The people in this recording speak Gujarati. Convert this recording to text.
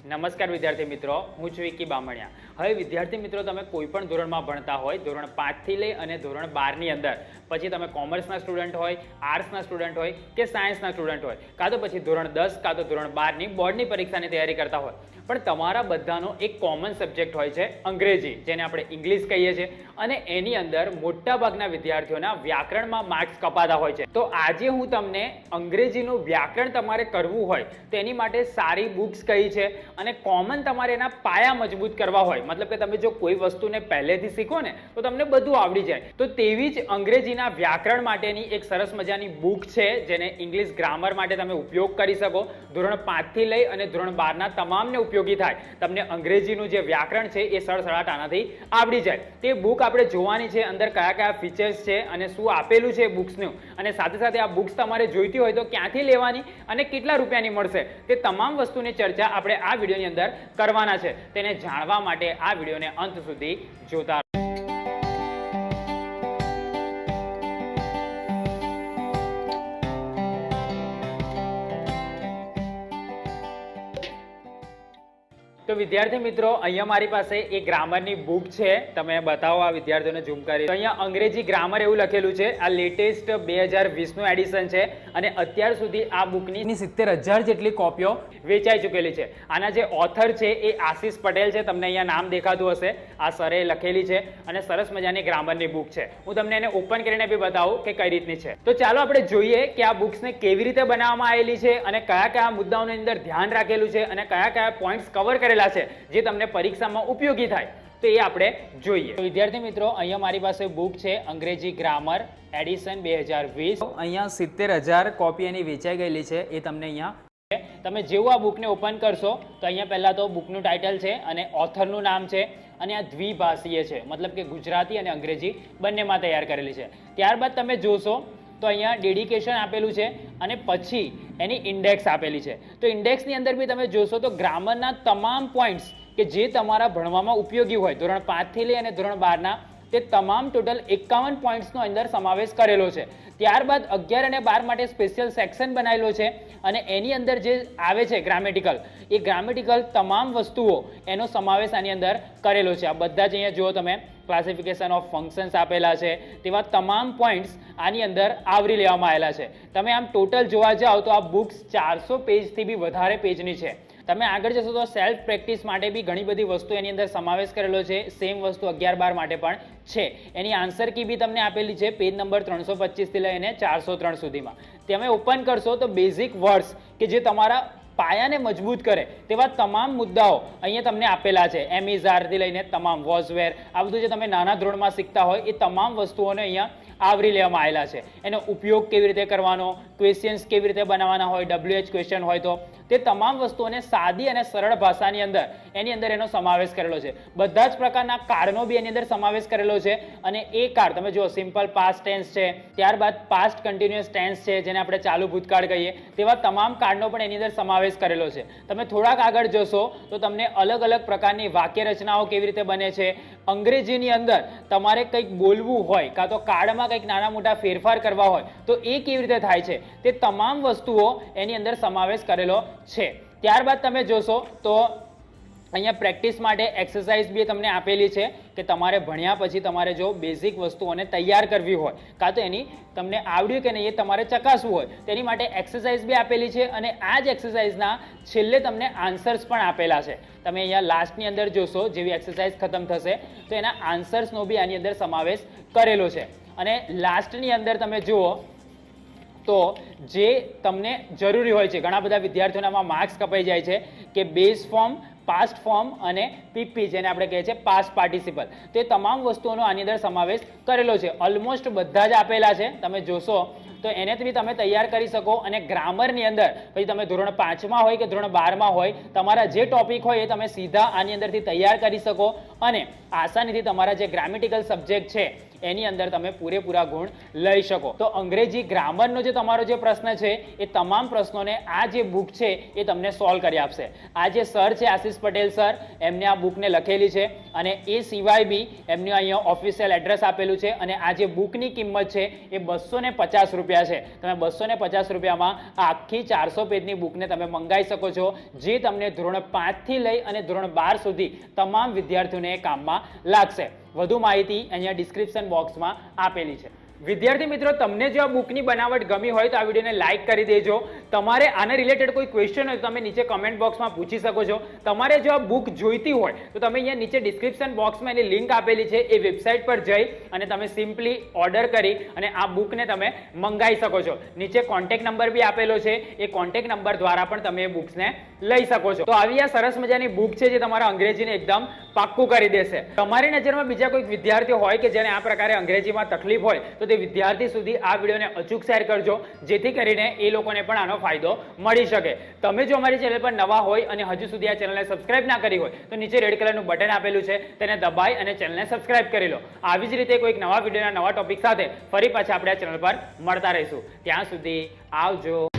નમસ્કાર વિદ્યાર્થી મિત્રો, હું છું વિકી બામણિયા. હવે વિદ્યાર્થી મિત્રો, તમે કોઈ પણ ધોરણમાં ભણતા હોય, ધોરણ 5 થી લઈ અને ધોરણ 12 ની અંદર, પછી તમે કોમર્સના સ્ટુડન્ટ હોય, આર્ટ્સના સ્ટુડન્ટ હોય કે સાયન્સના સ્ટુડન્ટ હોય, કાં તો પછી ધોરણ 10 કાં તો ધોરણ 12 ની બોર્ડની પરીક્ષાની તૈયારી કરતા હોય, પણ તમારા બધાનો એક કોમન સબ્જેક્ટ હોય છે અંગ્રેજી, જેને આપણે ઇંગ્લિશ કહીએ છીએ, અને એની અંદર મોટાભાગના વિદ્યાર્થીઓના વ્યાકરણમાં માર્ક્સ કપાતા હોય છે. તો આજે હું તમને અંગ્રેજીનું વ્યાકરણ તમારે કરવું હોય તેની માટે સારી બુક્સ કઈ છે અને કોમન તમારે એના પાયા મજબૂત કરવા હોય, મતલબ કે તમે જો કોઈ વસ્તુને પહેલેથી શીખો ને તો તમને બધું આવડી જાય, તો તેવી જ અંગ્રેજીના વ્યાકરણ માટેની એક સરસ મજાની બુક છે જેને ઇંગ્લિશ ગ્રામર માટે તમે ઉપયોગ કરી શકો. ધોરણ 5 થી લઈ અને ધોરણ 12 ના તમામને ઉપયોગી થાય. તમને અંગ્રેજીનું જે વ્યાકરણ છે એ સળસળાટ આનાથી આવડી જાય. તે બુક આપણે જોવાની છે, અંદર કયા કયા ફીચર્સ છે અને શું આપેલું છે બુક્સનું, અને સાથે સાથે આ બુક્સ તમારે જોઈતી હોય તો ક્યાંથી લેવાની અને કેટલા રૂપિયાની મળશે, તે તમામ વસ્તુની ચર્ચા આપણે આ વિડીયોની અંદર કરવાના છે. તેને જાણવા માટે આ વિડીયોને અંત સુધી જોતા તો વિદ્યાર્થી મિત્રો, અહીંયા મારી પાસે એક ગ્રામરની બુક છે. તમે બતાવો આ વિદ્યાર્થીઓને ઝૂમ કરી. તો અહીંયા અંગ્રેજી ગ્રામર એવું લખેલું છે. આ લેટેસ્ટ 2020 નું એડિશન છે અને અત્યાર સુધી આ બુકની 70,000 જેટલી કોપીઓ વેચાઈ ચૂકેલી છે. આના જે ઓથર છે એ આશિષ પટેલ છે. તમને અહીંયા નામ દેખાતું હશે. આ સરે લખેલી છે અને સરસ મજાની ગ્રામરની બુક છે. હું તમને એને ઓપન કરીને બી બતાવું કે કઈ રીતની છે. તો ચાલો આપણે જોઈએ કે આ બુક્સને કેવી રીતે બનાવવામાં આવેલી છે અને કયા કયા મુદ્દાઓની અંદર ધ્યાન રાખેલું છે અને કયા કયા પોઈન્ટ્સ કવર કરેલા છે જે તમને પરીક્ષામાં ઉપયોગી થાય, તો એ આપણે જોઈએ. તો વિદ્યાર્થી મિત્રો, અહીંયા મારી પાસે બુક છે અંગ્રેજી ગ્રામર એડિશન 2020. અહીંયા 70,000 કોપી એની વેચાઈ ગયેલી છે. એ તમને અહીંયા તમે જેવું આ બુકને ઓપન કરશો તો અહીંયા પહેલા તો બુકનું ટાઇટલ છે અને ઓથરનું નામ છે, અને આ દ્વિભાષીય છે, મતલબ કે ગુજરાતી અને અંગ્રેજી બંનેમાં તૈયાર કરેલી છે. ત્યારબાદ તમે જોશો તો અહીંયા ડેડિકેશન આપેલું છે અને પછી એની ઇન્ડેક્સ આપેલી છે. તો ઇન્ડેક્સની અંદર બી તમે જોશો તો ગ્રામરના તમામ પોઈન્ટ્સ કે જે તમારા ભણવામાં ઉપયોગી હોય, ધોરણ 5 થી લઈ અને ધોરણ 12 ના, તે તમામ ટોટલ 51 પોઈન્ટ્સનો અંદર સમાવેશ કરેલો છે. ત્યારબાદ 11 અને 12 માટે સ્પેશિયલ સેક્શન બનાવેલો છે અને એની અંદર જે આવે છે ગ્રામેટિકલ, એ ગ્રામેટિકલ તમામ વસ્તુઓ એનો સમાવેશ આની અંદર કરેલો છે. આ બધા જ અહીંયા જુઓ તમે, ક્લાસિફિકેશન ઓફ ફંક્શન્સ આપેલા છે, તેવા તમામ પોઈન્ટ્સ આની અંદર આવરી લેવામાં આવેલા છે. તમે આમ ટોટલ જોવા જાઓ તો આ બુક્સ 400 પેજથી બી વધારે પેજની છે. તમે આગળ જશો તો સેલ્ફ પ્રેક્ટિસ માટે બી ઘણી બધી વસ્તુ એની અંદર સમાવેશ કરેલો છે. સેમ વસ્તુ 11-12 માટે પણ છે. એની આન્સર કી બી તમને આપેલી છે પેજ નંબર 325 થી લઈને 403 સુધીમાં. તમે ઓપન કરશો તો બેઝિક વર્ડ્સ કે જે તમારા પાયાને મજબૂત કરે તેવા તમામ મુદ્દાઓ અહીંયા તમને આપેલા છે. એમિઝાર થી લઈને તમામ વોઝવેર, આ બધું જે તમે નાના ધોરણમાં શીખતા હોય એ તમામ વસ્તુઓને અહીંયા આવરી લેવામાં આવેલા છે. એનો ઉપયોગ કેવી રીતે કરવાનો, ક્વેશ્ચન્સ કેવી રીતે બનાવવાના હોય, WH ક્વેશ્ચન હોય તો તે તમામ વસ્તુઓને સાદી અને સરળ ભાષાની અંદર એની અંદર એનો સમાવેશ કરેલો છે. બધા જ પ્રકારના કાર્ડનો બી એની અંદર સમાવેશ કરેલો છે. અને એ કાર્ડ તમે જુઓ, સિમ્પલ પાસ્ટ ટેન્સ છે, ત્યારબાદ પાસ્ટ કન્ટિન્યુઅસ ટેન્સ છે જેને આપણે ચાલુ ભૂતકાળ કહીએ, તેવા તમામ કાર્ડનો પણ એની અંદર સમાવેશ કરેલો છે. તમે થોડાક આગળ જશો તો તમને અલગ અલગ પ્રકારની વાક્ય રચનાઓ કેવી રીતે બને છે, અંગ્રેજીની અંદર તમારે કંઈક બોલવું હોય કાં તો કાર્ડમાં કંઈક નાના મોટા ફેરફાર કરવા હોય તો એ કેવી રીતે થાય છે, તે તમામ વસ્તુઓ એની અંદર સમાવેશ કરેલો છે. ત્યારબાદ તમે જોશો તો અહીંયા પ્રેક્ટિસ માટે એક્સરસાઇઝ બી તમને આપેલી છે કે તમારે ભણ્યા પછી તમારે જો બેઝિક વસ્તુઓને તૈયાર કરવી હોય કાં તો એની તમને આવડ્યું કે નહીં એ તમારે ચકાસવું હોય, તેની માટે એક્સરસાઇઝ બી આપેલી છે. અને આ જ એક્સરસાઇઝના છેલ્લે તમને આન્સર્સ પણ આપેલા છે. તમે અહીંયા લાસ્ટની અંદર જોશો, જેવી એક્સરસાઇઝ ખતમ થશે તો એના આન્સર્સનો બી આની અંદર સમાવેશ કરેલો છે. અને લાસ્ટની અંદર તમે જુઓ તો જે તમને જરૂરી હોય છે, ઘણા બધા વિદ્યાર્થીઓનામાં માર્ક્સ કપાઈ જાય છે કે બેઝ ફોર્મ, પાસ્ટ ફોર્મ અને પીપી, જેને આપણે કહીએ છીએ પાસ્ટ પાર્ટિસિપલ, તો એ તમામ વસ્તુઓનો આની અંદર સમાવેશ કરેલો છે. ઓલમોસ્ટ બધા જ આપેલા છે. તમે જોશો તો એને બી તમે તૈયાર કરી શકો. અને ગ્રામરની અંદર પછી તમે ધોરણ 5માં હોય કે ધોરણ 12માં હોય, તમારા જે ટોપિક હોય એ તમે સીધા આની અંદરથી તૈયાર કરી શકો અને આસાનીથી તમારા જે ગ્રામેટિકલ સબ્જેક્ટ છે એની અંદર તમે પૂરેપૂરા ગુણ લઈ શકો. તો અંગ્રેજી ગ્રામરનો જે તમારો જે પ્રશ્ન છે એ તમામ પ્રશ્નોને આ જે બુક છે એ તમને સોલ્વ કરી આપશે. આ જે સર છે આશીષ પટેલ સર, એમને આ બુકને લખેલી છે અને એ સિવાય બી એમનું અહીંયા ઓફિશિયલ એડ્રેસ આપેલું છે. અને આ જે બુકની કિંમત છે એ 250 રૂપિયા છે. તમે 250 રૂપિયામાં આખી 400 પેજની બુકને તમે મંગાવી શકો છો, જે તમને ધોરણ 5 થી લઈ અને ધોરણ 12 સુધી તમામ વિદ્યાર્થીઓને કામમાં લાગશે. વધુ માહિતી અહીંયા ડિસ્ક્રિપ્શન બોક્સમાં આપેલી છે. વિદ્યાર્થી મિત્રો, તમને જો આ બુકની બનાવટ ગમી હોય તો આ વિડીયોને લાઇક કરી દેજો. તમારે આના રિલેટેડ કોઈ ક્વેશ્ચન હોય તો તમે નીચે કમેન્ટ બોક્સમાં પૂછી શકો છો. તમારે જો આ બુક જોઈતી હોય તો તમે અહીંયા નીચે ડિસ્ક્રિપ્શન બોક્સમાં એની લિંક આપેલી છે, એ વેબસાઇટ પર જઈ અને તમે સિમ્પલી ઓર્ડર કરી અને આ બુકને તમે મંગાવી શકો છો. નીચે કોન્ટેક્ટ નંબર બી આપેલો છે, એ કોન્ટેક્ટ નંબર દ્વારા પણ તમે એ બુક્સને લઈ શકો છો. તો આવી આ સરસ મજાની બુક છે જે તમારા અંગ્રેજીને એકદમ પાક્કું કરી દેશે. તમારી નજરમાં બીજા કોઈ વિદ્યાર્થીઓ હોય કે જેને આ પ્રકારે અંગ્રેજીમાં તકલીફ હોય તો તે વિદ્યાર્થી સુધી આ વિડીયોને અચૂક શેર કરજો, જેથી કરીને એ લોકોને પણ આનો ફાયદો મળી શકે. તમે જો અમારી ચેનલ પર નવા હોય અને હજુ સુધી આ ચેનલને સબસ્ક્રાઇબ ના કરી હોય તો નીચે રેડ કલરનું બટન આપેલું છે, તેને દબાઈ અને ચેનલને સબસ્ક્રાઇબ કરી લો. આવી જ રીતે કોઈક નવા વિડીયોના નવા ટોપિક સાથે ફરી પાછા આપણે આ ચેનલ પર મળતા રહીશું. ત્યાં સુધી આવજો.